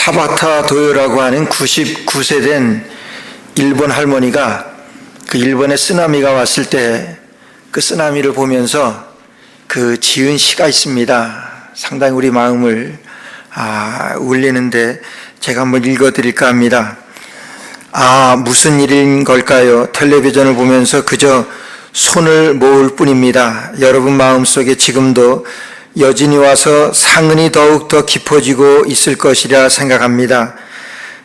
타바타 도요라고 하는 99세 된 일본 할머니가 그 일본에 쓰나미가 왔을 때 그 쓰나미를 보면서 그 지은 시가 있습니다. 상당히 우리 마음을 울리는데 제가 한번 읽어드릴까 합니다. 무슨 일인 걸까요? 텔레비전을 보면서 그저 손을 모을 뿐입니다. 여러분 마음속에 지금도 여진이 와서 상흔이 더욱더 깊어지고 있을 것이라 생각합니다.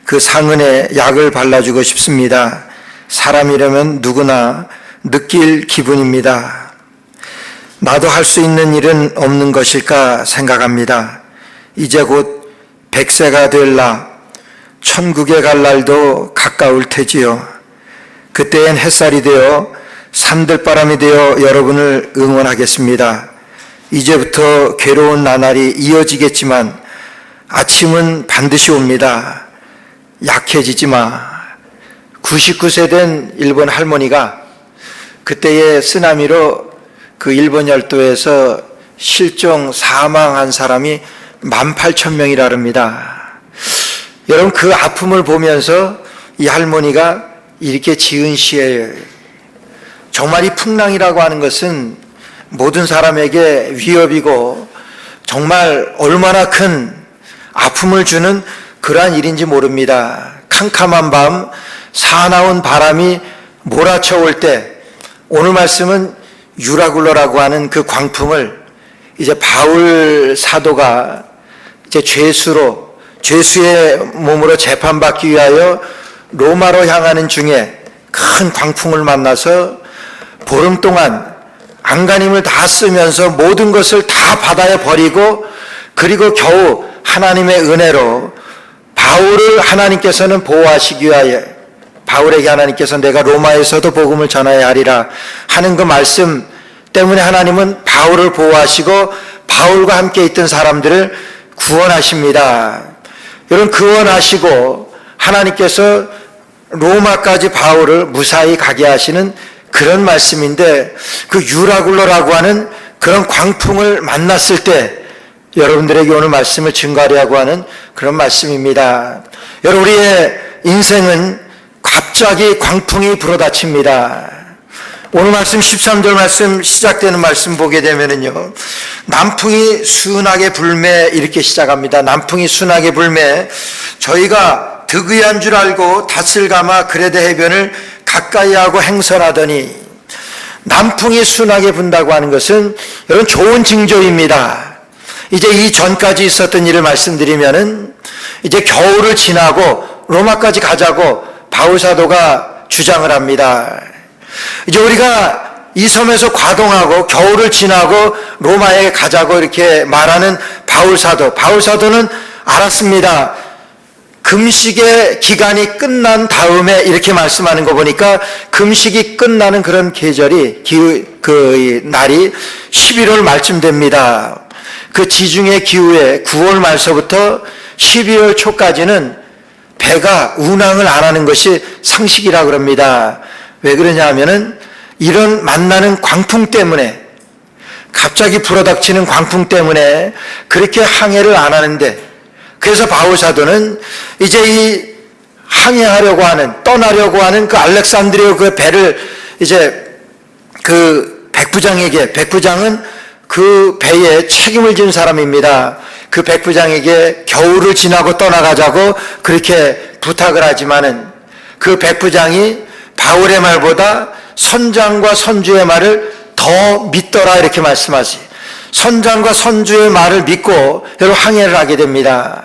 그 상흔에 약을 발라주고 싶습니다. 사람이라면 누구나 느낄 기분입니다. 나도 할 수 있는 일은 없는 것일까 생각합니다. 이제 곧 100세가 될 나, 천국에 갈 날도 가까울 테지요. 그때엔 햇살이 되어 산들바람이 되어 여러분을 응원하겠습니다. 이제부터 괴로운 나날이 이어지겠지만 아침은 반드시 옵니다. 약해지지 마. 99세 된 일본 할머니가 그때의 쓰나미로 그 일본 열도에서 실종 사망한 사람이 18,000명이라 합니다. 여러분 그 아픔을 보면서 이 할머니가 이렇게 지은 시예요. 정말 이 풍랑이라고 하는 것은 모든 사람에게 위협이고 정말 얼마나 큰 아픔을 주는 그러한 일인지 모릅니다. 캄캄한 밤 사나운 바람이 몰아쳐 올 때 오늘 말씀은 유라굴로라고 하는 그 광풍을 이제 바울 사도가 이제 죄수의 몸으로 재판받기 위하여 로마로 향하는 중에 큰 광풍을 만나서 보름 동안 안간힘을 다 쓰면서 모든 것을 다 바다에 버리고 그리고 겨우 하나님의 은혜로 바울을 하나님께서는 보호하시기 위하여 바울에게 하나님께서 내가 로마에서도 복음을 전하여야 하리라 하는 그 말씀 때문에 하나님은 바울을 보호하시고 바울과 함께 있던 사람들을 구원하십니다. 여러분 구원하시고 하나님께서 로마까지 바울을 무사히 가게 하시는 그런 말씀인데 그 유라굴로라고 하는 그런 광풍을 만났을 때 여러분들에게 오늘 말씀을 증거하려고 하는 그런 말씀입니다. 여러분 우리의 인생은 갑자기 광풍이 불어닥칩니다. 오늘 말씀 13절 말씀 시작되는 말씀 보게 되면은요. 남풍이 순하게 불매 이렇게 시작합니다. 남풍이 순하게 불매 저희가 득의한 줄 알고 닷을 감아 그레데 해변을 가까이 하고 행선하더니 남풍이 순하게 분다고 하는 것은 여러분 좋은 징조입니다. 이제 이 전까지 있었던 일을 말씀드리면은 이제 겨울을 지나고 로마까지 가자고 바울 사도가 주장을 합니다. 이제 우리가 이 섬에서 과동하고 겨울을 지나고 로마에 가자고 이렇게 말하는 바울 사도는 알았습니다. 금식의 기간이 끝난 다음에 이렇게 말씀하는 거 보니까 금식이 끝나는 그런 계절이 그 날이 11월 말쯤 됩니다. 그 지중해 기후에 9월 말서부터 12월 초까지는 배가 운항을 안 하는 것이 상식이라 그럽니다. 왜 그러냐 하면은 이런 만나는 광풍 때문에 갑자기 불어닥치는 광풍 때문에 그렇게 항해를 안 하는데 그래서 바울 사도는 이제 이 항해하려고 하는 떠나려고 하는 그 알렉산드리아 그 배를 이제 그 백부장은 그 배에 책임을 진 사람입니다. 그 백부장에게 겨울을 지나고 떠나가자고 그렇게 부탁을 하지만은 그 백부장이 바울의 말보다 선장과 선주의 말을 더 믿더라 이렇게 말씀하지. 선장과 선주의 말을 믿고 여러분 항해를 하게 됩니다.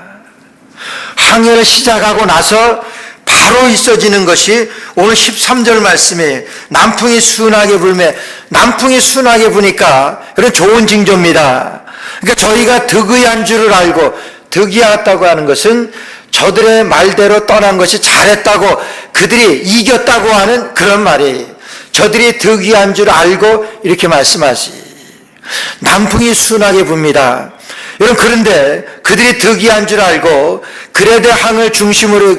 항해를 시작하고 나서 바로 있어지는 것이 오늘 13절 말씀이에요. 남풍이 순하게 불매. 남풍이 순하게 부니까 여러분 좋은 징조입니다. 그러니까 저희가 득의한 줄을 알고 득의하였다고 하는 것은 저들의 말대로 떠난 것이 잘했다고 그들이 이겼다고 하는 그런 말이에요. 저들이 득의한 줄 알고 이렇게 말씀하시. 남풍이 순하게 분,니다 여러분 그런데 그들이 득의한 줄 알고 그레데 항을 중심으로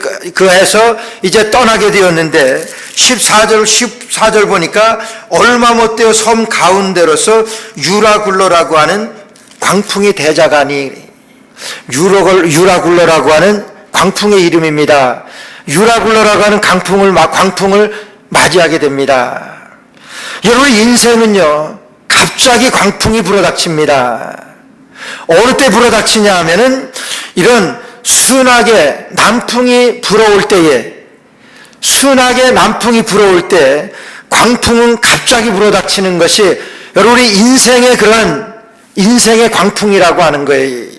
해서 이제 떠나게 되었는데 14절 보니까 얼마 못되어 섬 가운데로서 유라굴로라고 하는 광풍이 대자가니 유라굴로라고 하는 광풍의 이름입니다. 유라굴러라고 하는 광풍을 맞이하게 됩니다. 여러분, 인생은요, 갑자기 광풍이 불어닥칩니다. 어느 때 불어닥치냐 하면은 이런 순하게 남풍이 불어올 때 광풍은 갑자기 불어닥치는 것이 여러분의 인생의 그런 인생의 광풍이라고 하는 거예요.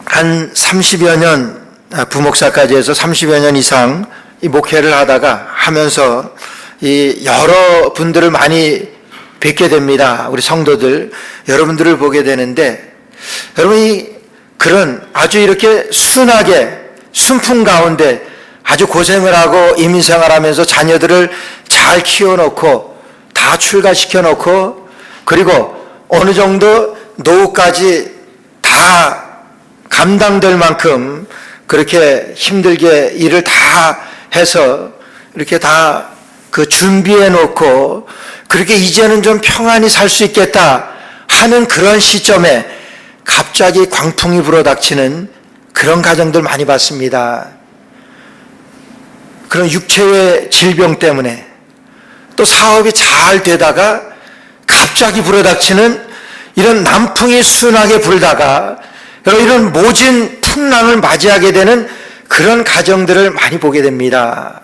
한 30여 년, 부목사까지 해서 30여 년 이상 이 목회를 하면서 이 여러 분들을 많이 뵙게 됩니다. 우리 성도들, 여러분들을 보게 되는데, 여러분이 그런 아주 이렇게 순하게 순풍 가운데 아주 고생을 하고 이민생활하면서 자녀들을 잘 키워놓고 다 출가시켜놓고 그리고 어느 정도 노후까지 다 감당될 만큼 그렇게 힘들게 일을 다 해서 이렇게 다 그 준비해 놓고 그렇게 이제는 좀 평안히 살 수 있겠다 하는 그런 시점에 갑자기 광풍이 불어닥치는 그런 가정들 많이 봤습니다. 그런 육체의 질병 때문에 또 사업이 잘 되다가 갑자기 불어닥치는 이런 남풍이 순하게 불다가 이런 모진 풍랑을 맞이하게 되는 그런 가정들을 많이 보게 됩니다.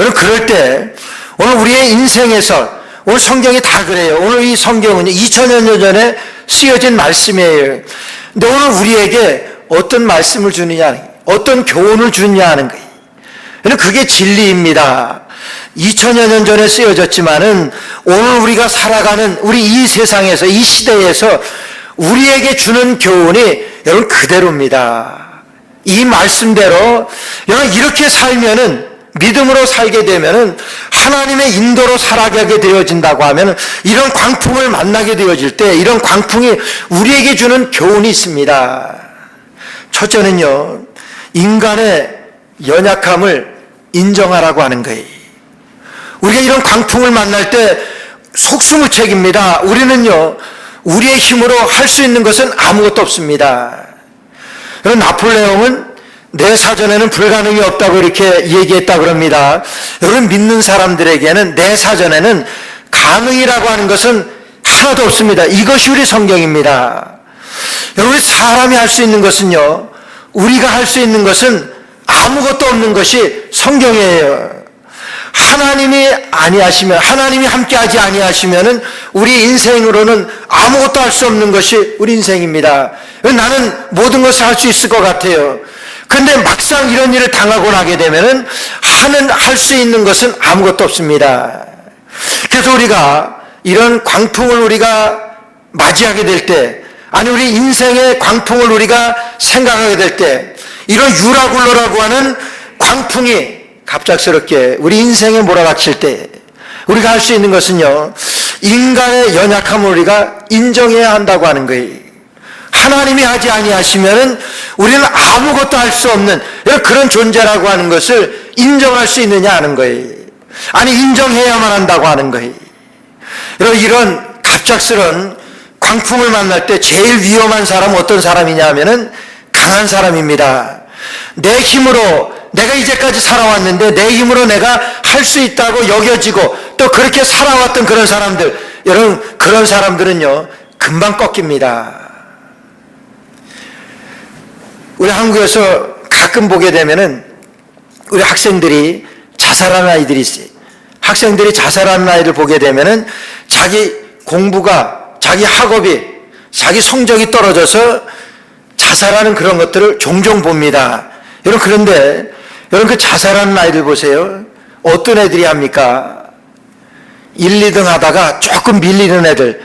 여러분, 그럴 때 오늘 우리의 인생에서 오늘 성경이 다 그래요. 오늘 이 성경은 2000여 년 전에 쓰여진 말씀이에요. 근데 오늘 우리에게 어떤 말씀을 주느냐, 어떤 교훈을 주느냐 하는 거예요. 그게 진리입니다. 2000여 년 전에 쓰여졌지만은 오늘 우리가 살아가는 우리 이 세상에서, 이 시대에서 우리에게 주는 교훈이 여러분 그대로입니다. 이 말씀대로 여러분 이렇게 살면은, 믿음으로 살게 되면은 하나님의 인도로 살아가게 되어진다고 하면은 이런 광풍을 만나게 되어질 때 이런 광풍이 우리에게 주는 교훈이 있습니다. 첫째는요, 인간의 연약함을 인정하라고 하는 거예요. 우리가 이런 광풍을 만날 때 속수무책입니다. 우리는요, 우리의 힘으로 할 수 있는 것은 아무것도 없습니다. 여러분, 나폴레옹은 내 사전에는 불가능이 없다고 이렇게 얘기했다 그럽니다. 여러분, 믿는 사람들에게는 내 사전에는 가능이라고 하는 것은 하나도 없습니다. 이것이 우리 성경입니다. 여러분, 사람이 할 수 있는 것은요, 우리가 할 수 있는 것은 아무것도 없는 것이 성경이에요. 하나님이 아니하시면, 하나님이 함께하지 아니하시면은 우리 인생으로는 아무것도 할 수 없는 것이 우리 인생입니다. 나는 모든 것을 할 수 있을 것 같아요. 그런데 막상 이런 일을 당하고 나게 되면은 할 수 있는 것은 아무것도 없습니다. 그래서 우리가 이런 광풍을 우리가 맞이하게 될 때, 아니 우리 인생의 광풍을 우리가 생각하게 될 때, 이런 유라굴로라고 하는 광풍이 갑작스럽게 우리 인생에 몰아닥칠 때 우리가 할 수 있는 것은요, 인간의 연약함을 우리가 인정해야 한다고 하는 거예요. 하나님이 하지 아니하시면은 우리는 아무것도 할 수 없는 그런 존재라고 하는 것을 인정할 수 있느냐 하는 거예요. 아니, 인정해야만 한다고 하는 거예요. 이런 갑작스러운 광풍을 만날 때 제일 위험한 사람은 어떤 사람이냐 하면은 강한 사람입니다. 내 힘으로, 내가 이제까지 살아왔는데 내 힘으로 내가 할 수 있다고 여겨지고 또 그렇게 살아왔던 그런 사람들, 여러분, 그런 사람들은요, 금방 꺾입니다. 우리 한국에서 가끔 보게 되면은 우리 학생들이 자살하는 아이들이 있어요. 학생들이 자살하는 아이를 보게 되면은 자기 공부가, 자기 학업이, 자기 성적이 떨어져서 자살하는 그런 것들을 종종 봅니다. 여러분, 그런데 여러분, 그 자살하는 아이들 보세요. 어떤 애들이 합니까? 1, 2등 하다가 조금 밀리는 애들,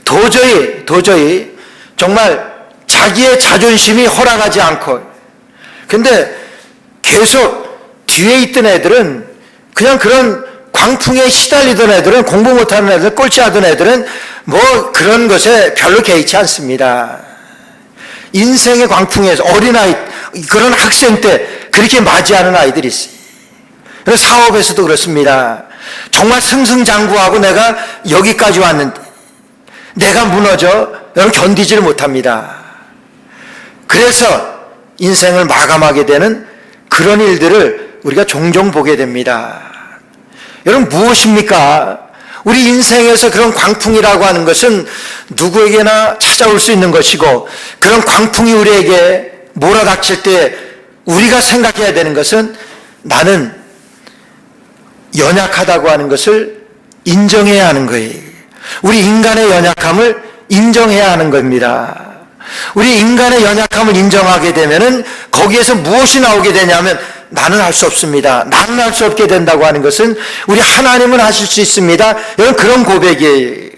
도저히 정말 자기의 자존심이 허락하지 않고, 근데 계속 뒤에 있던 애들은, 그냥 그런 광풍에 시달리던 애들은, 공부 못하는 애들, 꼴찌하던 애들은 뭐 그런 것에 별로 개의치 않습니다. 인생의 광풍에서 어린아이, 그런 학생 때 그렇게 맞이하는 아이들이 있어요. 사업에서도 그렇습니다. 정말 승승장구하고 내가 여기까지 왔는데 내가 무너져, 여러분, 견디지를 못합니다. 그래서 인생을 마감하게 되는 그런 일들을 우리가 종종 보게 됩니다. 여러분, 무엇입니까? 우리 인생에서 그런 광풍이라고 하는 것은 누구에게나 찾아올 수 있는 것이고, 그런 광풍이 우리에게 몰아닥칠 때 우리가 생각해야 되는 것은 나는 연약하다고 하는 것을 인정해야 하는 거예요. 우리 인간의 연약함을 인정해야 하는 겁니다. 우리 인간의 연약함을 인정하게 되면은 거기에서 무엇이 나오게 되냐면 나는 할 수 없습니다. 나는 할 수 없게 된다고 하는 것은 우리 하나님은 하실 수 있습니다. 이런 그런 고백이에요.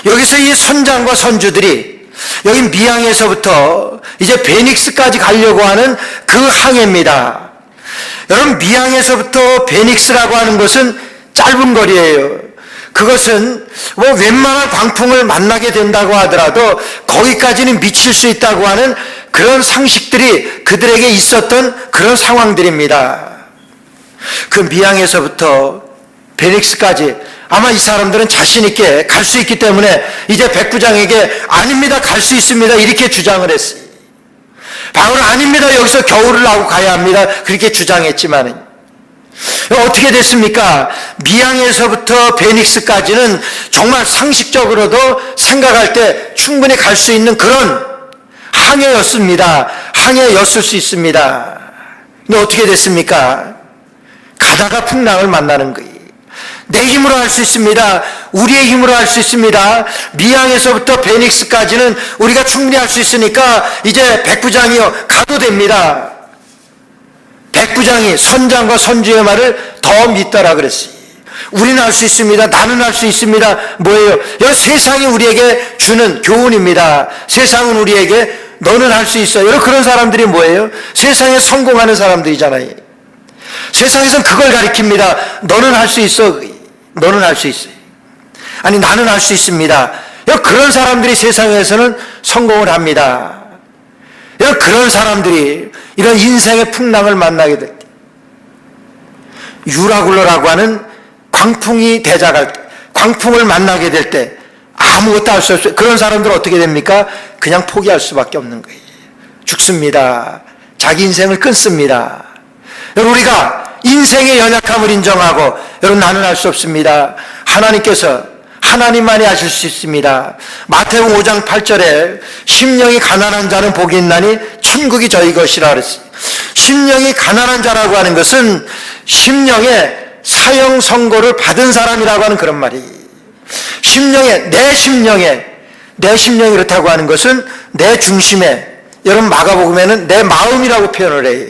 여기서 이 선장과 선주들이 여기 미항에서부터 이제 베닉스까지 가려고 하는 그 항해입니다. 여러분, 미항에서부터 베닉스라고 하는 것은 짧은 거리예요. 그것은 뭐 웬만한 광풍을 만나게 된다고 하더라도 거기까지는 미칠 수 있다고 하는 그런 상식들이 그들에게 있었던 그런 상황들입니다. 그 미항에서부터 베닉스까지 아마 이 사람들은 자신 있게 갈 수 있기 때문에 이제 백부장에게 아닙니다, 갈 수 있습니다, 이렇게 주장을 했어요. 바울은 아닙니다, 여기서 겨울을 나고 가야 합니다, 그렇게 주장했지만 어떻게 됐습니까? 미항에서부터 베닉스까지는 정말 상식적으로도 생각할 때 충분히 갈 수 있는 그런 항해였습니다. 항해였을 수 있습니다. 근데 어떻게 됐습니까? 가다가 풍랑을 만나는 거예요. 내 힘으로 할 수 있습니다. 우리의 힘으로 할 수 있습니다. 미항에서부터 베닉스까지는 우리가 충분히 할 수 있으니까 이제 백부장이요, 가도 됩니다. 백부장이 선장과 선주의 말을 더 믿더라 그랬어요. 우리는 할 수 있습니다. 나는 할 수 있습니다. 뭐예요? 여러분, 세상이 우리에게 주는 교훈입니다. 세상은 우리에게 너는 할 수 있어. 여러분, 그런 사람들이 뭐예요? 세상에 성공하는 사람들이잖아요. 세상에서는 그걸 가리킵니다. 너는 할 수 있어. 너는 할 수 있어요. 아니, 나는 할 수 있습니다. 여러분, 그런 사람들이 세상에서는 성공을 합니다. 여러분, 그런 사람들이 이런 인생의 풍랑을 만나게 될 때, 유라굴로라고 하는 광풍이 대작할 때, 광풍을 만나게 될 때 아무것도 할 수 없어요. 그런 사람들은 어떻게 됩니까? 그냥 포기할 수밖에 없는 거예요. 죽습니다. 자기 인생을 끊습니다. 여러분, 우리가 인생의 연약함을 인정하고, 여러분, 나는 할 수 없습니다. 하나님께서 하나님만이 하실 수 있습니다. 마태복음 5장 8절에 심령이 가난한 자는 복이 있나니 천국이 저희 것이라 그랬어요. 심령이 가난한 자라고 하는 것은 심령의 사형 선고를 받은 사람이라고 하는 그런 말이에요. 내 심령이 그렇다고 하는 것은 내 중심에, 여러분 마가복음에는 내 마음이라고 표현을 해요.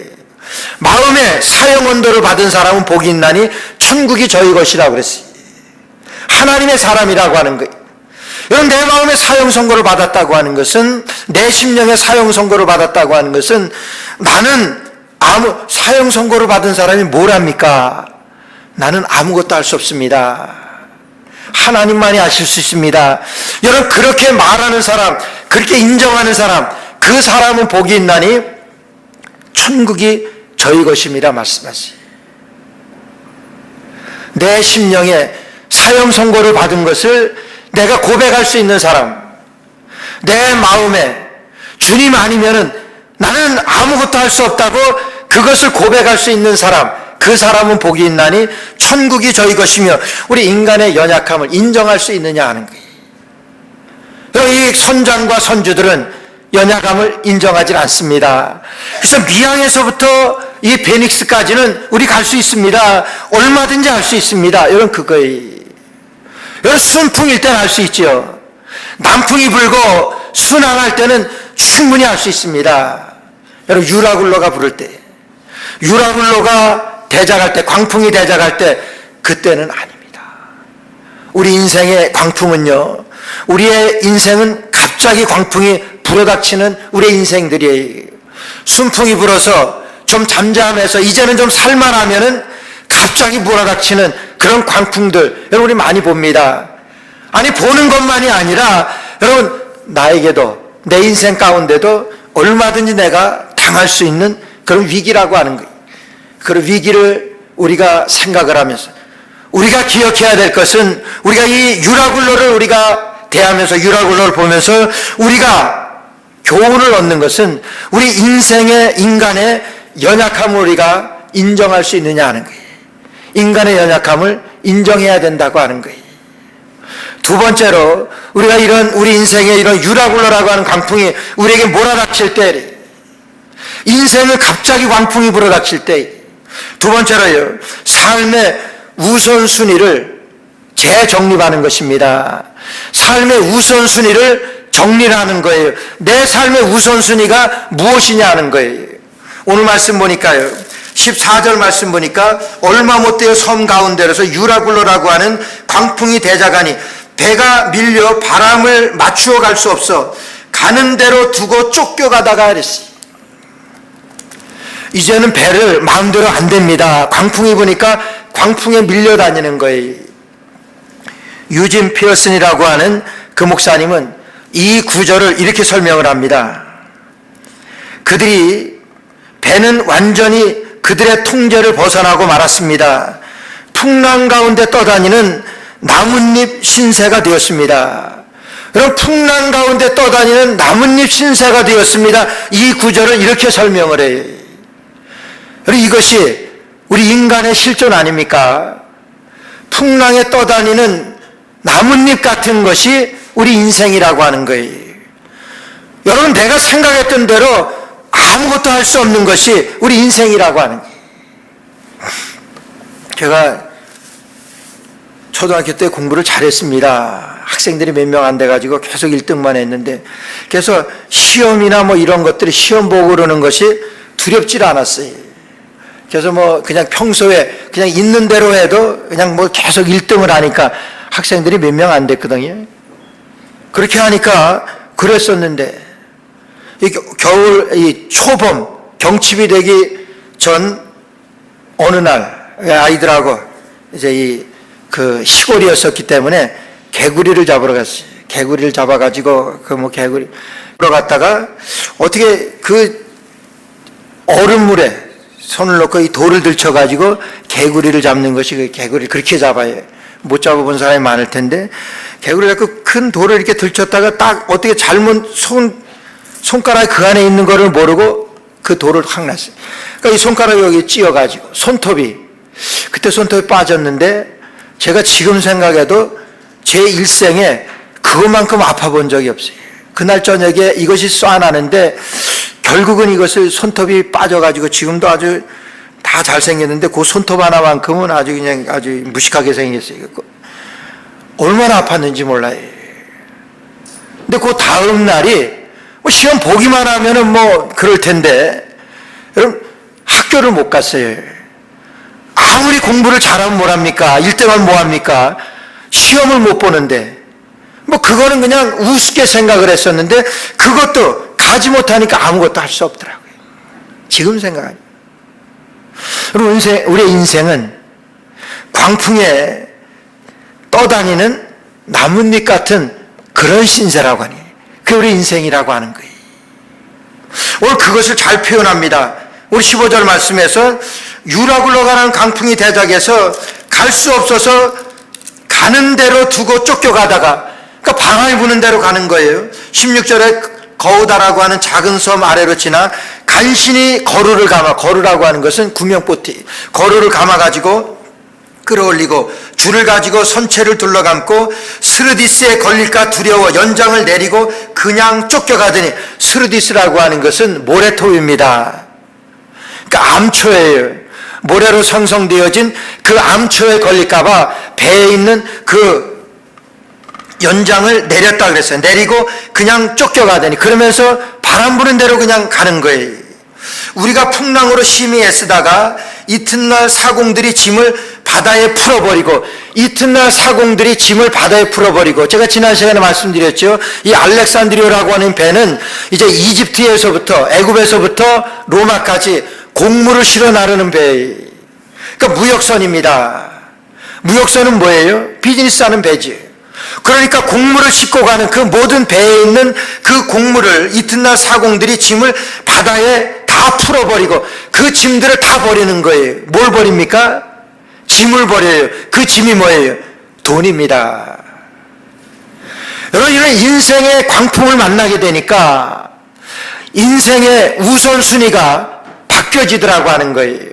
마음에 사형 언도를 받은 사람은 복이 있나니 천국이 저희 것이라고 그랬어요. 하나님의 사람이라고 하는 거예요. 여러분, 내 마음에 사형 선고를 받았다고 하는 것은, 내 심령에 사형 선고를 받았다고 하는 것은, 나는 사형 선고를 받은 사람이 뭘 합니까? 나는 아무것도 할 수 없습니다. 하나님만이 하실 수 있습니다. 여러분, 그렇게 말하는 사람, 그렇게 인정하는 사람, 그 사람은 복이 있나니 천국이 저희 것임이라 말씀하세요. 내 심령에 사형 선고를 받은 것을 내가 고백할 수 있는 사람, 내 마음에 주님 아니면은 나는 아무것도 할 수 없다고 그것을 고백할 수 있는 사람, 그 사람은 복이 있나니 천국이 저희 것이며, 우리 인간의 연약함을 인정할 수 있느냐 하는 거예요. 이 선장과 선주들은 연약함을 인정하지 않습니다. 그래서 미항에서부터 이 베닉스까지는 우리 갈 수 있습니다. 얼마든지 할 수 있습니다. 이런 그거예요. 여러분, 순풍일 때는 할 수 있죠. 남풍이 불고 순항할 때는 충분히 할 수 있습니다. 여러분, 유라굴로가 부를 때, 유라굴로가 대작할 때, 광풍이 대작할 때, 그때는 아닙니다. 우리 인생의 광풍은요, 우리의 인생은 갑자기 광풍이 불어닥치는 우리의 인생들이에요. 순풍이 불어서 좀 잠잠해서 이제는 좀 살만하면은 갑자기 불어닥치는 그런 광풍들, 여러분, 우리 많이 봅니다. 아니, 보는 것만이 아니라 여러분, 나에게도, 내 인생 가운데도 얼마든지 내가 당할 수 있는 그런 위기라고 하는 거예요. 그런 위기를 우리가 생각을 하면서 우리가 기억해야 될 것은, 우리가 이 유라굴로를 우리가 대하면서, 유라굴로를 보면서 우리가 교훈을 얻는 것은 우리 인간의 연약함을 우리가 인정할 수 있느냐 하는 거예요. 인간의 연약함을 인정해야 된다고 하는 거예요. 두 번째로 우리가 우리 인생에 이런 유라굴로라고 하는 광풍이 우리에게 몰아닥칠 때, 인생을 갑자기 광풍이 불어닥칠 때, 두 번째로요, 삶의 우선순위를 재정립하는 것입니다. 삶의 우선순위를 정리하는 거예요. 내 삶의 우선순위가 무엇이냐 하는 거예요. 오늘 말씀 보니까요, 14절 말씀 보니까 얼마 못되어 섬 가운데로서 유라굴로라고 하는 광풍이 대자가니 배가 밀려 바람을 맞추어 갈 수 없어 가는 대로 두고 쫓겨가다가 그랬어요. 이제는 배를 마음대로 안 됩니다. 광풍이 부니까 광풍에 밀려다니는 거예요. 유진 피어슨이라고 하는 그 목사님은 이 구절을 이렇게 설명을 합니다. 배는 완전히 그들의 통제를 벗어나고 말았습니다. 풍랑 가운데 떠다니는 나뭇잎 신세가 되었습니다. 그럼 풍랑 가운데 떠다니는 나뭇잎 신세가 되었습니다. 이 구절을 이렇게 설명을 해요. 그리고 이것이 우리 인간의 실존 아닙니까? 풍랑에 떠다니는 나뭇잎 같은 것이 우리 인생이라고 하는 거예요. 여러분, 내가 생각했던 대로 아무것도 할 수 없는 것이 우리 인생이라고 하는 거예요. 제가 초등학교 때 공부를 잘했습니다. 학생들이 몇 명 안 돼가지고 계속 1등만 했는데, 그래서 시험이나 뭐 이런 것들이 시험 보고 그러는 것이 두렵질 않았어요. 그래서 그냥 평소에 그냥 있는 대로 해도 그냥 계속 1등을 하니까 학생들이 몇 명 안 됐거든요. 그렇게 하니까 그랬었는데, 겨울 초봄 경칩이 되기 전 어느 날 아이들하고 이제 그 시골이었었기 때문에 개구리를 잡으러 갔어요. 개구리를 잡아가지고 개구리 보러 갔다가 어떻게 그 얼음물에 손을 넣고 이 돌을 들쳐가지고 개구리를 잡는 것이, 그 개구리를 그렇게 잡아요. 못 잡아본 사람이 많을 텐데, 개구리가 그 큰 돌을 이렇게 들쳤다가 딱 어떻게 잘못 손가락이 그 안에 있는 거를 모르고 그 돌을 확 놨어요. 그러니까 이 손가락이 여기 찧어가지고 그때 손톱이 빠졌는데, 제가 지금 생각해도 제 일생에 그것만큼 아파본 적이 없어요. 그날 저녁에 이것이 쏴나는데 결국은 이것을 손톱이 빠져가지고 지금도 아주 다 잘생겼는데 그 손톱 하나만큼은 아주 무식하게 생겼어요. 얼마나 아팠는지 몰라요. 근데 그 다음 날이 시험 보기만 하면은 그럴 텐데, 여러분, 학교를 못 갔어요. 아무리 공부를 잘하면 뭐랍니까? 1등하면 뭐합니까? 시험을 못 보는데, 그거는 그냥 우습게 생각을 했었는데, 그것도 가지 못하니까 아무것도 할 수 없더라고요. 지금 생각하니. 여러분, 우리의 인생은 광풍에 떠다니는 나뭇잎 같은 그런 신세라고 하니, 그게 우리 인생이라고 하는 거예요. 오늘 그것을 잘 표현합니다. 우리 15절 말씀에서 유라굴로 가는 강풍이 대작해서 갈 수 없어서 가는 대로 두고 쫓겨가다가, 그러니까 바람이 부는 대로 가는 거예요. 16절에 거우다라고 하는 작은 섬 아래로 지나 간신히 거루라고 하는 것은 구명보티, 거루를 감아가지고 끌어올리고 줄을 가지고 선체를 둘러감고 스르디스에 걸릴까 두려워 연장을 내리고 그냥 쫓겨가더니, 스르디스라고 하는 것은 모래톱입니다. 그러니까 암초예요. 모래로 생성되어진 그 암초에 걸릴까봐 배에 있는 그 연장을 내렸다 그랬어요. 내리고 그냥 쫓겨가더니, 그러면서 바람 부는 대로 그냥 가는 거예요. 우리가 풍랑으로 심히 애쓰다가 이튿날 사공들이 짐을 바다에 풀어버리고, 제가 지난 시간에 말씀드렸죠. 이 알렉산드리아라고 하는 배는 이제 이집트에서부터, 애굽에서부터 로마까지 곡물을 실어 나르는 배예요. 그러니까 무역선입니다. 무역선은 뭐예요? 비즈니스 하는 배지. 그러니까 곡물을 싣고 가는 그 모든 배에 있는 그 곡물을 이튿날 사공들이 짐을 바다에 다 풀어버리고 그 짐들을 다 버리는 거예요. 뭘 버립니까? 짐을 버려요. 그 짐이 뭐예요? 돈입니다. 여러분, 이런 인생의 광풍을 만나게 되니까 인생의 우선순위가 바뀌어지더라고 하는 거예요.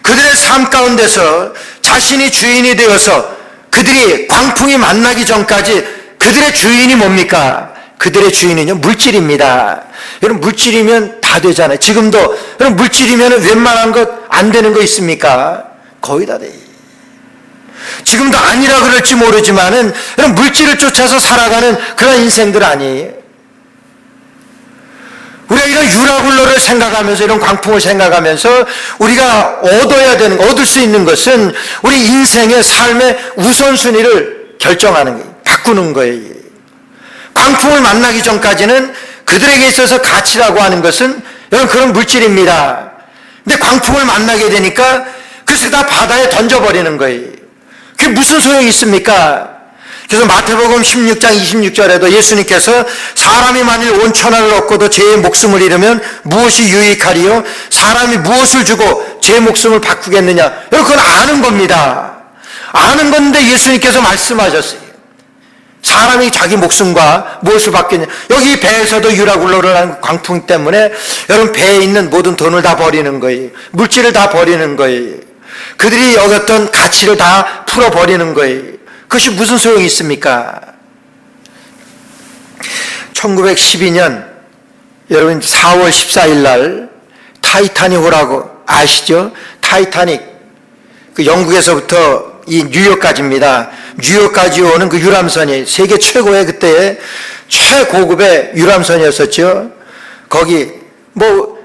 그들의 삶 가운데서 자신이 주인이 되어서 그들이 광풍이 만나기 전까지 그들의 주인이 뭡니까? 그들의 주인은요, 물질입니다. 여러분, 물질이면 다 되잖아요. 지금도, 여러분, 물질이면 웬만한 것 안 되는 거 있습니까? 거의 다 돼요. 지금도 아니라 그럴지 모르지만은, 여러분, 물질을 쫓아서 살아가는 그런 인생들 아니에요. 우리가 이런 유라굴로를 생각하면서, 이런 광풍을 생각하면서 우리가 얻을 수 있는 것은 우리 인생의 삶의 우선순위를 결정하는 거예요. 바꾸는 거예요. 광풍을 만나기 전까지는 그들에게 있어서 가치라고 하는 것은 여러분 그런 물질입니다. 근데 광풍을 만나게 되니까 그것을 다 바다에 던져버리는 거예요. 그게 무슨 소용이 있습니까? 그래서 마태복음 16장 26절에도 예수님께서 사람이 만일 온 천하를 얻고도 제 목숨을 잃으면 무엇이 유익하리요? 사람이 무엇을 주고 제 목숨을 바꾸겠느냐? 여러분 그건 아는 겁니다. 아는 건데 예수님께서 말씀하셨어요. 사람이 자기 목숨과 무엇을 받겠냐. 여기 배에서도 유라굴로를 하는 광풍 때문에 여러분 배에 있는 모든 돈을 다 버리는 거예요. 물질을 다 버리는 거예요. 그들이 여겼던 가치를 다 풀어버리는 거예요. 그것이 무슨 소용이 있습니까? 1912년 여러분 4월 14일 날 타이타닉호라고 아시죠? 타이타닉 그 영국에서부터 이 뉴욕까지입니다. 뉴욕까지 오는 그 유람선이 세계 최고의 그때의 최고급의 유람선이었었죠. 거기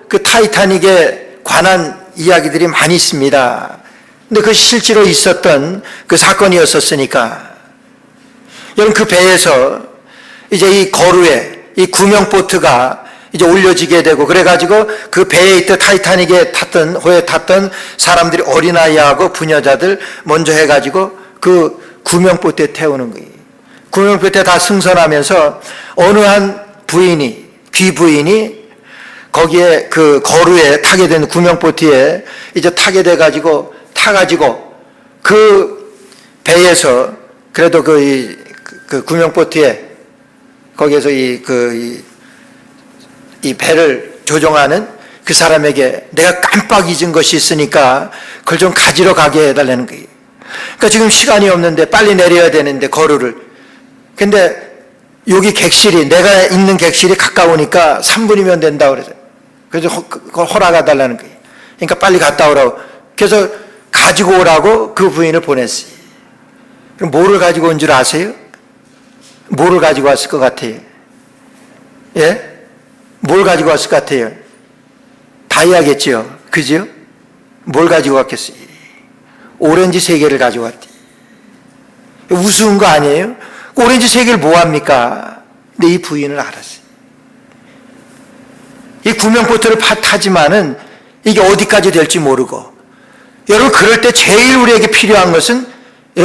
그 타이타닉에 관한 이야기들이 많이 있습니다. 근데 그 실제로 있었던 그 사건이었었으니까 여러분 그 배에서 이제 이 거루에 이 구명보트가 이제 올려지게 되고 그래가지고 그 배에 있던 타이타닉에 탔던 호에 탔던 사람들이 어린아이하고 부녀자들 먼저 해가지고 그 구명보트에 태우는 거예요. 구명보트에 다 승선하면서 어느 한 부인이 귀부인이 거기에 그 거루에 타게 된 구명보트에 이제 타게 돼가지고 타가지고 그 배에서 그래도 그 구명보트에 거기에서 이 배를 조종하는 그 사람에게 내가 깜빡 잊은 것이 있으니까 그걸 좀 가지러 가게 해달라는 거예요. 그러니까 지금 시간이 없는데 빨리 내려야 되는데 거루를. 근데 여기 객실이 내가 있는 객실이 가까우니까 3분이면 된다 그래서 그래서 허락해달라는 거예요. 그러니까 빨리 갔다 오라고. 그래서 가지고 오라고 그 부인을 보냈어요. 그럼 뭐를 가지고 온 줄 아세요? 뭐를 가지고 왔을 것 같아요? 예? 뭘 가지고 왔을 것 같아요? 다이아겠죠? 그죠? 뭘 가지고 왔겠어요? 오렌지 3개를 가지고 왔대. 우스운 거 아니에요? 오렌지 3개를 뭐합니까? 근데 이 부인을 알았어요. 이 구명보트를 타지만은 이게 어디까지 될지 모르고 여러분 그럴 때 제일 우리에게 필요한 것은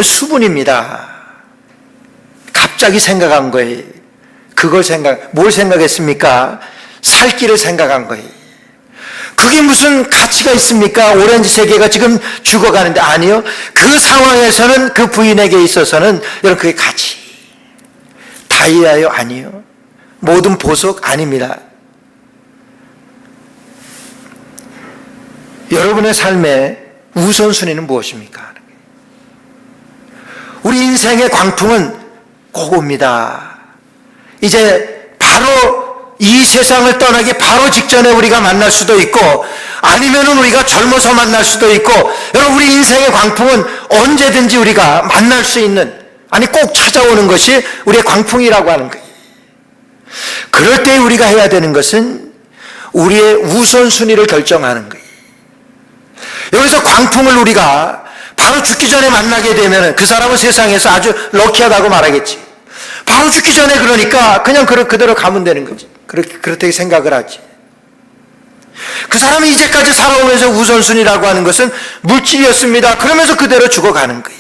수분입니다. 갑자기 생각한 거예요. 뭘 생각했습니까? 살 길을 생각한 거예요. 그게 무슨 가치가 있습니까? 오렌지 3개가 지금 죽어가는데 아니요. 그 상황에서는 그 부인에게 있어서는 여러분 그게 가치. 다이아요? 아니요. 모든 보석? 아닙니다. 여러분의 삶의 우선순위는 무엇입니까? 우리 인생의 광풍은 꼭 옵니다. 이제 바로 이 세상을 떠나기 바로 직전에 우리가 만날 수도 있고 아니면은 우리가 젊어서 만날 수도 있고 여러분 우리 인생의 광풍은 언제든지 우리가 만날 수 있는 아니 꼭 찾아오는 것이 우리의 광풍이라고 하는 거예요. 그럴 때 우리가 해야 되는 것은 우리의 우선순위를 결정하는 거예요. 여기서 광풍을 우리가 바로 죽기 전에 만나게 되면 그 사람은 세상에서 아주 럭키하다고 말하겠지. 바로 죽기 전에 그러니까 그냥 그대로 가면 되는 거지. 그렇게 생각을 하지. 그 사람이 이제까지 살아오면서 우선순위라고 하는 것은 물질이었습니다. 그러면서 그대로 죽어가는 거예요.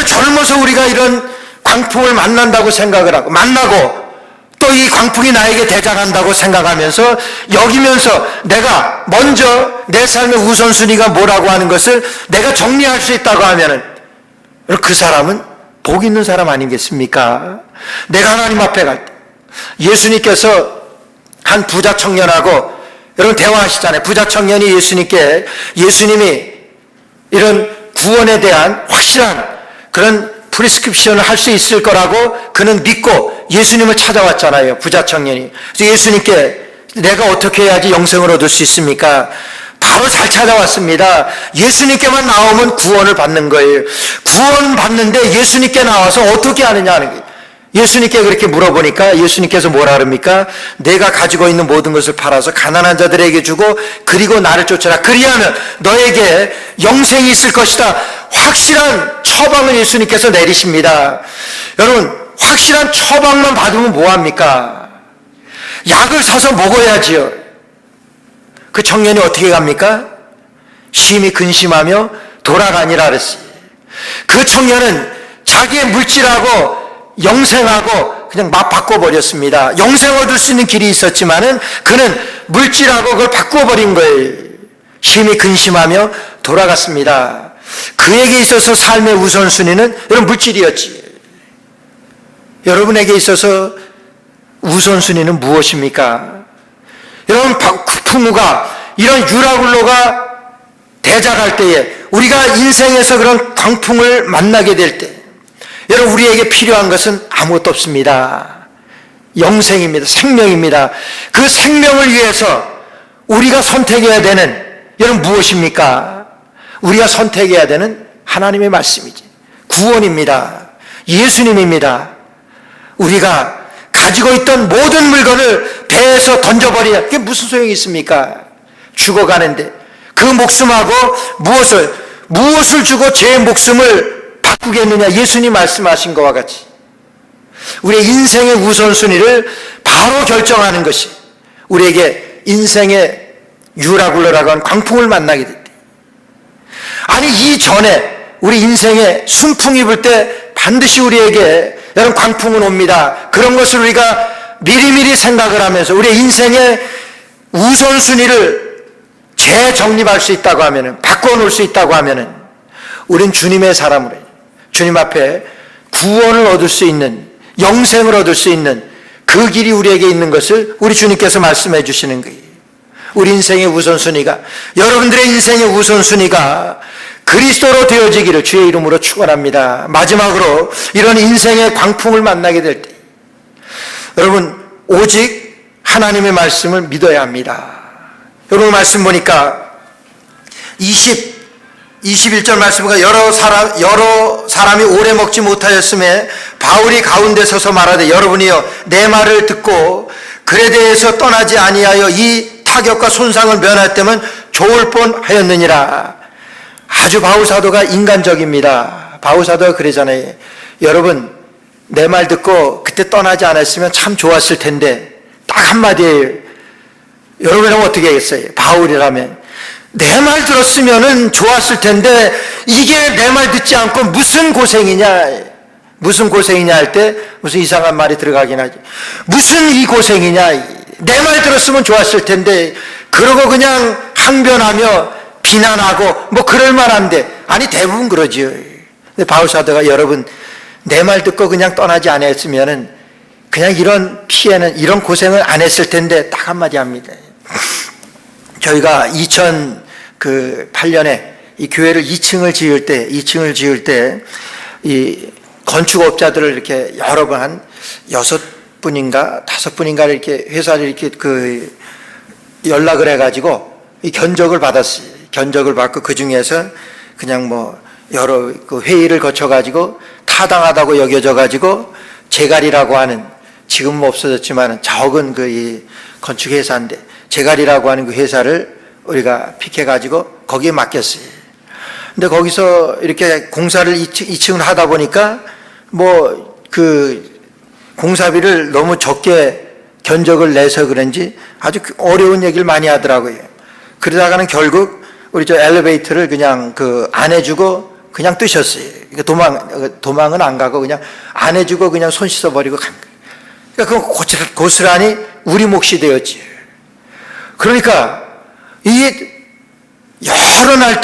젊어서 우리가 이런 광풍을 만난다고 생각을 하고 만나고 또 이 광풍이 나에게 대장한다고 생각하면서 여기면서 내가 먼저 내 삶의 우선순위가 뭐라고 하는 것을 내가 정리할 수 있다고 하면은 그 사람은 복 있는 사람 아니겠습니까? 내가 하나님 앞에 갈 때 예수님께서 한 부자 청년하고 여러분 대화하시잖아요. 부자 청년이 예수님이 이런 구원에 대한 확실한 그런 프리스크립션을 할 수 있을 거라고 그는 믿고 예수님을 찾아왔잖아요. 부자 청년이. 그래서 예수님께 내가 어떻게 해야지 영생을 얻을 수 있습니까? 바로 잘 찾아왔습니다. 예수님께만 나오면 구원을 받는 거예요. 구원 받는데 예수님께 나와서 어떻게 하느냐 하는 거예요. 예수님께 그렇게 물어보니까 예수님께서 뭐라 그럽니까? 내가 가지고 있는 모든 것을 팔아서 가난한 자들에게 주고 그리고 나를 쫓아라. 그리하면 너에게 영생이 있을 것이다. 확실한 처방을 예수님께서 내리십니다. 여러분, 확실한 처방만 받으면 뭐합니까? 약을 사서 먹어야지요. 그 청년이 어떻게 갑니까? 심히 근심하며 돌아가니라 그랬어요. 그 청년은 자기의 물질하고 영생하고 그냥 막 바꿔버렸습니다. 영생 얻을 수 있는 길이 있었지만은 그는 물질하고 그걸 바꿔버린 거예요. 심히 근심하며 돌아갔습니다. 그에게 있어서 삶의 우선순위는 여러분 물질이었지. 여러분에게 있어서 우선순위는 무엇입니까? 여러분 부모가 이런 유라굴로가 대작할 때에 우리가 인생에서 그런 광풍을 만나게 될 때 여러분 우리에게 필요한 것은 아무것도 없습니다. 영생입니다. 생명입니다. 그 생명을 위해서 우리가 선택해야 되는 여러분 무엇입니까? 우리가 선택해야 되는 하나님의 말씀이지. 구원입니다. 예수님입니다. 우리가 가지고 있던 모든 물건을 배에서 던져버리냐 그게 무슨 소용이 있습니까? 죽어가는데 그 목숨하고 무엇을 주고 제 목숨을 바꾸겠느냐. 예수님 말씀하신 것과 같이 우리의 인생의 우선순위를 바로 결정하는 것이 우리에게 인생의 유라굴로라고 하는 광풍을 만나게 될 때, 아니 이전에 우리 인생에 순풍이 불 때 반드시 우리에게 여러분 광풍은 옵니다. 그런 것을 우리가 미리미리 생각을 하면서 우리의 인생의 우선순위를 재정립할 수 있다고 하면은, 바꿔놓을 수 있다고 하면은 우린 주님의 사람으로 주님 앞에 구원을 얻을 수 있는, 영생을 얻을 수 있는 그 길이 우리에게 있는 것을 우리 주님께서 말씀해 주시는 거예요. 우리 인생의 우선순위가, 여러분들의 인생의 우선순위가 그리스도로 되어지기를 주의 이름으로 축원합니다. 마지막으로 이런 인생의 광풍을 만나게 될 때 여러분 오직 하나님의 말씀을 믿어야 합니다. 여러분 말씀 보니까 21절 말씀 보니까 여러 사람이 오래 먹지 못하였음에 바울이 가운데 서서 말하되 여러분이여 내 말을 듣고 글에 대해서 떠나지 아니하여 이 타격과 손상을 면할 때면 좋을 뻔하였느니라. 아주 바울 사도가 인간적입니다. 바울 사도가 그러잖아요. 여러분 내 말 듣고 그때 떠나지 않았으면 참 좋았을 텐데, 딱 한마디예요. 여러분은 어떻게 하겠어요? 바울이라면 내 말 들었으면 좋았을 텐데 이게 내 말 듣지 않고 무슨 고생이냐 할 때 무슨 이상한 말이 들어가긴 하지. 무슨 이 고생이냐, 내 말 들었으면 좋았을 텐데 그러고 그냥 항변하며 비난하고 뭐 그럴 만한데, 아니 대부분 그러지요. 근데 바울 사도가 여러분 내 말 듣고 그냥 떠나지 않았으면은 그냥 이런 피해는, 이런 고생을 안 했을 텐데 딱 한마디 합니다. 저희가 2008년에 이 교회를 2층을 지을 때 이 건축업자들을 이렇게 여러 번 한 6분인가 5분인가 이렇게 회사를 이렇게 연락을 해가지고 이 견적을 받았어요. 견적을 받고 그 중에서 그냥 뭐 여러 회의를 거쳐가지고 타당하다고 여겨져가지고 제갈이라고 하는, 지금은 없어졌지만 적은 이 건축회사인데 제갈이라고 하는 그 회사를 우리가 픽해가지고 거기에 맡겼어요. 근데 거기서 이렇게 공사를 2층을 하다 보니까 뭐 그 공사비를 너무 적게 견적을 내서 그런지 아주 어려운 얘기를 많이 하더라고요. 그러다가는 결국 우리 저 엘리베이터를 그냥 안 해주고 그냥 뜨셨어요. 도망은 안 가고 그냥 안 해주고 그냥 손 씻어버리고 간 거예요. 그러니까 그건 고스란히 우리 몫이 되었지. 그러니까 이게 여러 날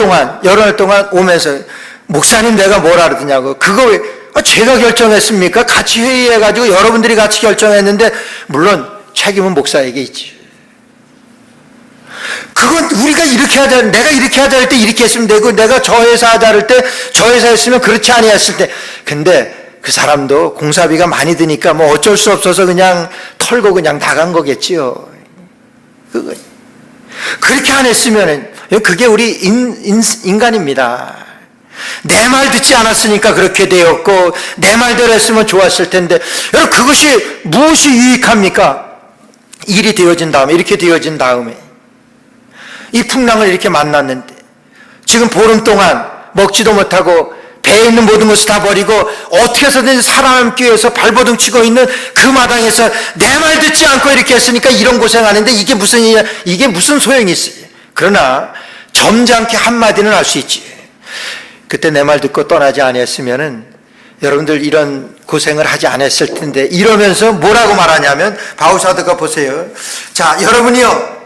동안 오면서 목사님 내가 뭐라 그러더냐고. 그거 왜 제가 결정했습니까? 같이 회의해가지고 여러분들이 같이 결정했는데, 물론 책임은 목사에게 있지. 그건 우리가 이렇게 하자, 내가 이렇게 하자 할 때 이렇게 했으면 되고, 내가 저 회사 하자 할 때 저 회사 했으면 그렇지 아니했을 때. 근데 그 사람도 공사비가 많이 드니까 뭐 어쩔 수 없어서 그냥 털고 그냥 나간 거겠지요. 그렇게 안 했으면은, 그게 우리 인간입니다. 내 말 듣지 않았으니까 그렇게 되었고, 내 말대로 했으면 좋았을 텐데, 여러분, 그것이 무엇이 유익합니까? 일이 되어진 다음에, 이렇게 되어진 다음에, 이 풍랑을 이렇게 만났는데, 지금 보름 동안 먹지도 못하고, 배에 있는 모든 것을 다 버리고, 어떻게 해서든지 살아남기 위해서 발버둥 치고 있는 그 마당에서 내 말 듣지 않고 이렇게 했으니까 이런 고생하는데, 이게 무슨 일이야? 이게 무슨 소용이 있어요? 그러나, 점잖게 한마디는 할 수 있지. 그때 내 말 듣고 떠나지 않았으면은 여러분들 이런 고생을 하지 않았을 텐데, 이러면서 뭐라고 말하냐면, 바울사도가 보세요. 자, 여러분이요,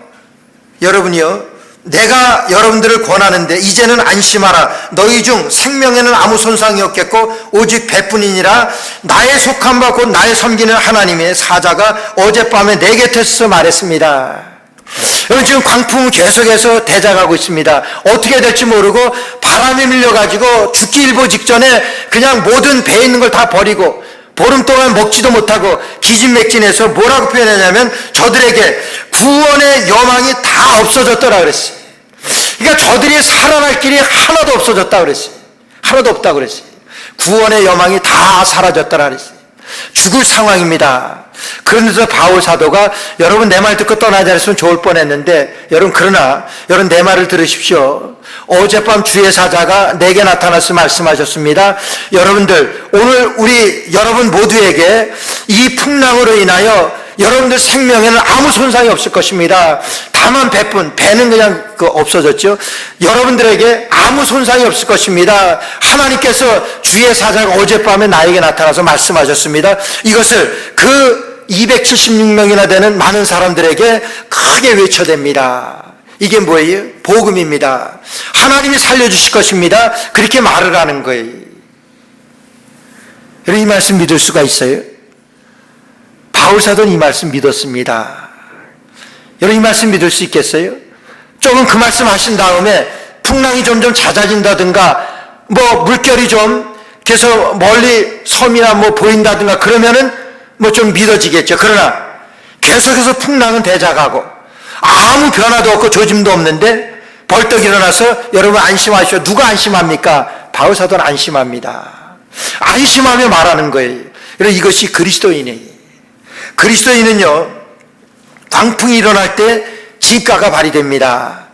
내가 여러분들을 권하는데 이제는 안심하라. 너희 중 생명에는 아무 손상이 없겠고 오직 배뿐이니라. 나의 속한 바 곧 나의 섬기는 하나님의 사자가 어젯밤에 내 곁에서 말했습니다. 여러분, 지금 광풍은 계속해서 대작하고 있습니다. 어떻게 될지 모르고 바람이 밀려가지고 죽기 일보 직전에 그냥 모든 배에 있는 걸 다 버리고 보름 동안 먹지도 못하고 기진맥진해서 뭐라고 표현하냐면, 저들에게 구원의 여망이 다 없어졌더라 그랬어요. 그러니까 저들이 살아날 길이 하나도 없어졌다 그랬어요. 하나도 없다 그랬어요. 구원의 여망이 다 사라졌더라 그랬어요. 죽을 상황입니다. 그런데도 바울 사도가, 여러분 내 말 듣고 떠나지 않았으면 좋을 뻔했는데, 그러나 여러분 내 말을 들으십시오. 어젯밤 주의 사자가 내게 나타나서 말씀하셨습니다. 여러분들, 오늘 여러분 모두에게 이 풍랑으로 인하여 여러분들 생명에는 아무 손상이 없을 것입니다. 다만 배는 그냥 없어졌죠. 여러분들에게 아무 손상이 없을 것입니다. 하나님께서 주의 사자가 어젯밤에 나에게 나타나서 말씀하셨습니다. 이것을 그 276명이나 되는 많은 사람들에게 크게 외쳐댑니다. 이게 뭐예요? 복음입니다. 하나님이 살려주실 것입니다. 그렇게 말을 하는 거예요. 여러분, 이 말씀 믿을 수가 있어요? 바울 사도는 이 말씀 믿었습니다. 여러분, 이 말씀 믿을 수 있겠어요? 조금 그 말씀 하신 다음에 풍랑이 점점 잦아진다든가, 물결이 좀 계속 멀리 섬이나 보인다든가 그러면은 좀 믿어지겠죠. 그러나 계속해서 풍랑은 대작하고 아무 변화도 없고 조짐도 없는데 벌떡 일어나서, 여러분 안심하시오. 누가 안심합니까? 바울 사도는 안심합니다. 안심하며 말하는 거예요. 여러분, 이것이 그리스도인이에요. 그리스도인은요, 광풍이 일어날 때 진가가 발휘됩니다.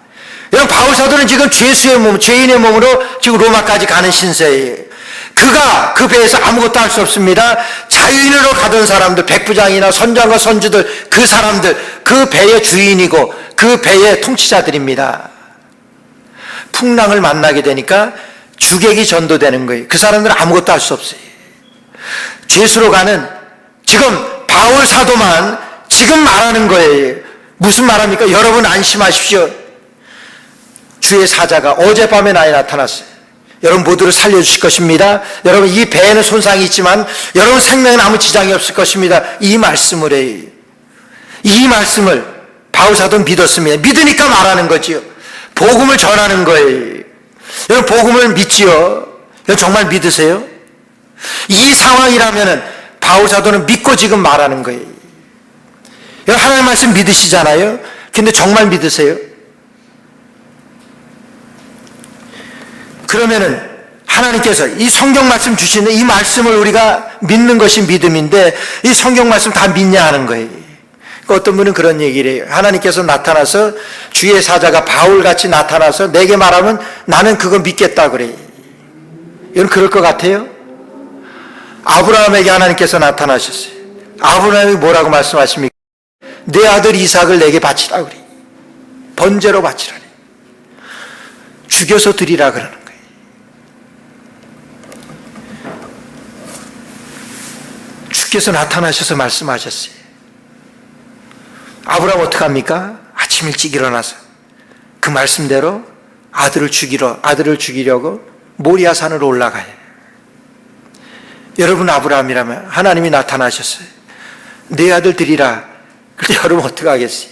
여러분, 바울 사도는 지금 죄인의 몸으로 지금 로마까지 가는 신세예요. 그가 그 배에서 아무것도 할 수 없습니다. 자유인으로 가던 사람들, 백부장이나 선장과 선주들, 그 사람들, 그 배의 주인이고 그 배의 통치자들입니다. 풍랑을 만나게 되니까 주객이 전도되는 거예요. 그 사람들은 아무것도 할 수 없어요. 죄수로 가는, 지금 바울 사도만 지금 말하는 거예요. 무슨 말합니까? 여러분 안심하십시오. 주의 사자가 어젯밤에 나에 나타났어요. 여러분 모두를 살려주실 것입니다. 여러분, 이 배에는 손상이 있지만 여러분 생명에는 아무 지장이 없을 것입니다. 이 말씀을 해요. 이 말씀을 바울 사도는 믿었습니다. 믿으니까 말하는 거지요. 복음을 전하는 거예요. 여러분, 복음을 믿지요? 여러분 정말 믿으세요? 이 상황이라면은 바울 사도는 믿고 지금 말하는 거예요. 여러분, 하나님 말씀 믿으시잖아요? 근데 정말 믿으세요? 그러면은 하나님께서 이 성경 말씀 주시는 이 말씀을 우리가 믿는 것이 믿음인데, 이 성경 말씀 다 믿냐 하는 거예요. 그러니까 어떤 분은 그런 얘기를 해요. 하나님께서 나타나서, 주의 사자가 바울같이 나타나서 내게 말하면 나는 그거 믿겠다 그래요. 여러분 그럴 것 같아요? 아브라함에게 하나님께서 나타나셨어요. 아브라함이 뭐라고 말씀하십니까? 내 아들 이삭을 내게 바치라 그래. 번제로 바치라니. 죽여서 드리라 그러는 거예요. 주께서 나타나셔서 말씀하셨어요. 아브라함 어떡합니까? 아침 일찍 일어나서 그 말씀대로 아들을 죽이려고 모리아산으로 올라가요. 여러분, 아브라함이라면 하나님이 나타나셨어요. 내 아들 드리라. 근데 여러분 어떡하겠어요?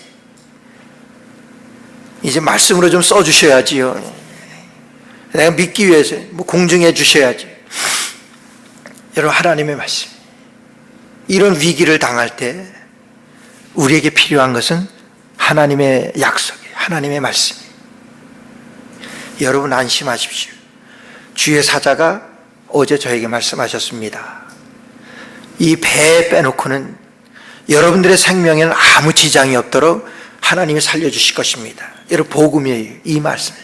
이제 말씀으로 좀 써주셔야지요. 내가 믿기 위해서 공증해 주셔야지. 여러분, 하나님의 말씀, 이런 위기를 당할 때 우리에게 필요한 것은 하나님의 약속이에요. 하나님의 말씀이에요. 여러분 안심하십시오. 주의 사자가 어제 저에게 말씀하셨습니다. 이 배 빼놓고는 여러분들의 생명에는 아무 지장이 없도록 하나님이 살려주실 것입니다. 여러분, 복음이에요. 이 말씀.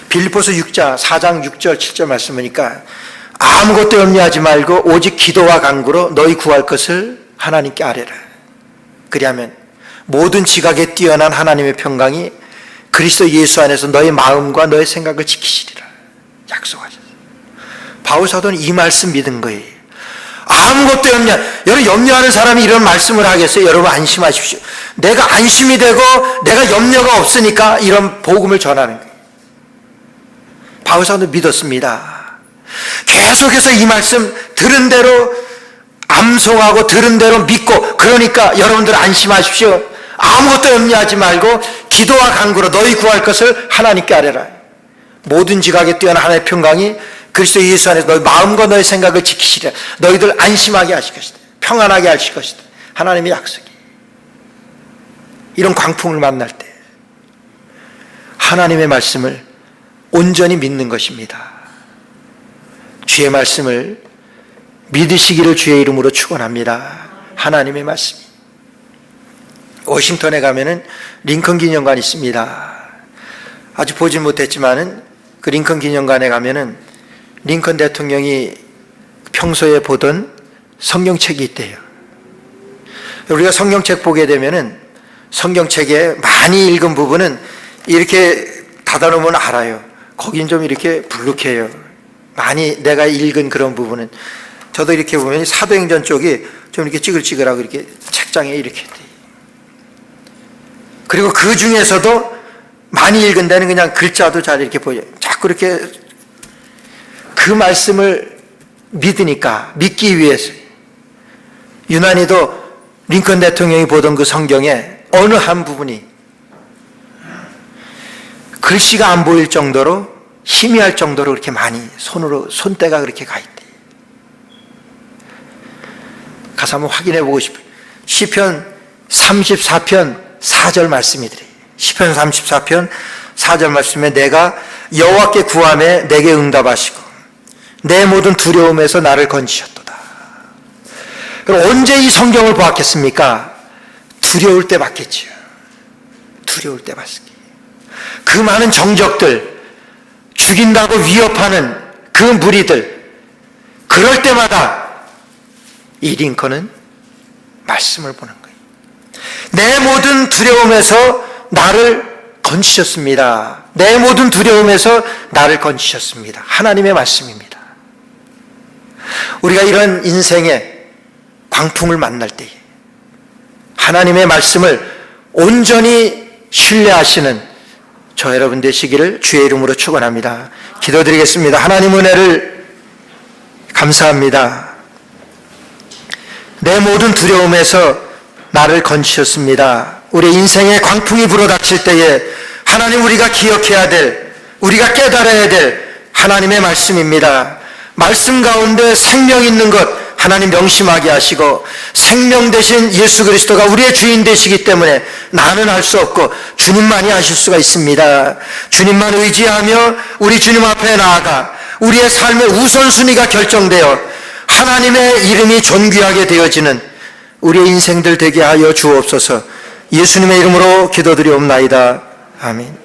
빌립보서 4장 6절 7절 말씀 보니까 아무것도 염려하지 말고 오직 기도와 간구로 너희 구할 것을 하나님께 아뢰라. 그리하면 모든 지각에 뛰어난 하나님의 평강이 그리스도 예수 안에서 너의 마음과 너의 생각을 지키시리라 약속하셨어요. 바울 사도는 이 말씀 믿은 거예요. 아무것도 여러분 염려하는 사람이 이런 말씀을 하겠어요? 여러분 안심하십시오. 내가 안심이 되고 내가 염려가 없으니까 이런 복음을 전하는 거예요. 바울 사도는 믿었습니다. 계속해서 이 말씀 들은 대로 암송하고 들은 대로 믿고, 그러니까 여러분들 안심하십시오. 아무것도 염려하지 말고 기도와 간구로 너희 구할 것을 하나님께 아뢰라. 모든 지각에 뛰어난 하나님의 평강이 그리스도 예수 안에서 너희 마음과 너희 생각을 지키시리라. 너희들 안심하게 하실 것이다. 평안하게 하실 것이다. 하나님의 약속이. 이런 광풍을 만날 때 하나님의 말씀을 온전히 믿는 것입니다. 주의 말씀을 믿으시기를 주의 이름으로 축원합니다. 하나님의 말씀. 워싱턴에 가면은 링컨 기념관이 있습니다. 아주 보진 못했지만은 그 링컨 기념관에 가면은 링컨 대통령이 평소에 보던 성경책이 있대요. 우리가 성경책 보게 되면은 성경책에 많이 읽은 부분은 이렇게 닫아놓으면 알아요. 거긴 좀 이렇게 불룩해요. 많이 내가 읽은 그런 부분은. 저도 이렇게 보면 사도행전 쪽이 좀 이렇게 찌글찌글하고 이렇게 책장에 이렇게 돼. 그리고 그 중에서도 많이 읽은 데는 그냥 글자도 잘 이렇게 보여요. 자꾸 이렇게 그 말씀을 믿으니까, 믿기 위해서. 유난히도 링컨 대통령이 보던 그 성경에 어느 한 부분이 글씨가 안 보일 정도로 희미할 정도로 그렇게 많이 손때가 그렇게 가 있대. 가서 한번 확인해 보고 싶어요. 시편 34편 4절 말씀이더래요. 시편 34편 4절 말씀에 내가 여호와께 구하매 내게 응답하시고 내 모든 두려움에서 나를 건지셨도다. 그럼 언제 이 성경을 보았겠습니까? 두려울 때 봤겠죠. 두려울 때 봤습니다. 그 많은 정적들, 죽인다고 위협하는 그 무리들, 그럴 때마다 이 링컨은 말씀을 보는 거예요. 내 모든 두려움에서 나를 건지셨습니다. 내 모든 두려움에서 나를 건지셨습니다. 하나님의 말씀입니다. 우리가 이런 인생의 광풍을 만날 때에 하나님의 말씀을 온전히 신뢰하시는 저 여러분 되시기를 주의 이름으로 축원합니다. 기도드리겠습니다. 하나님 은혜를 감사합니다. 내 모든 두려움에서 나를 건지셨습니다. 우리 인생의 광풍이 불어닥칠 때에 하나님 우리가 기억해야 될, 우리가 깨달아야 될 하나님의 말씀입니다. 말씀 가운데 생명 있는 것 하나님 명심하게 하시고, 생명 되신 예수 그리스도가 우리의 주인 되시기 때문에 나는 할 수 없고 주님만이 하실 수가 있습니다. 주님만 의지하며 우리 주님 앞에 나아가 우리의 삶의 우선순위가 결정되어 하나님의 이름이 존귀하게 되어지는 우리의 인생들 되게 하여 주옵소서. 예수님의 이름으로 기도드리옵나이다. 아멘.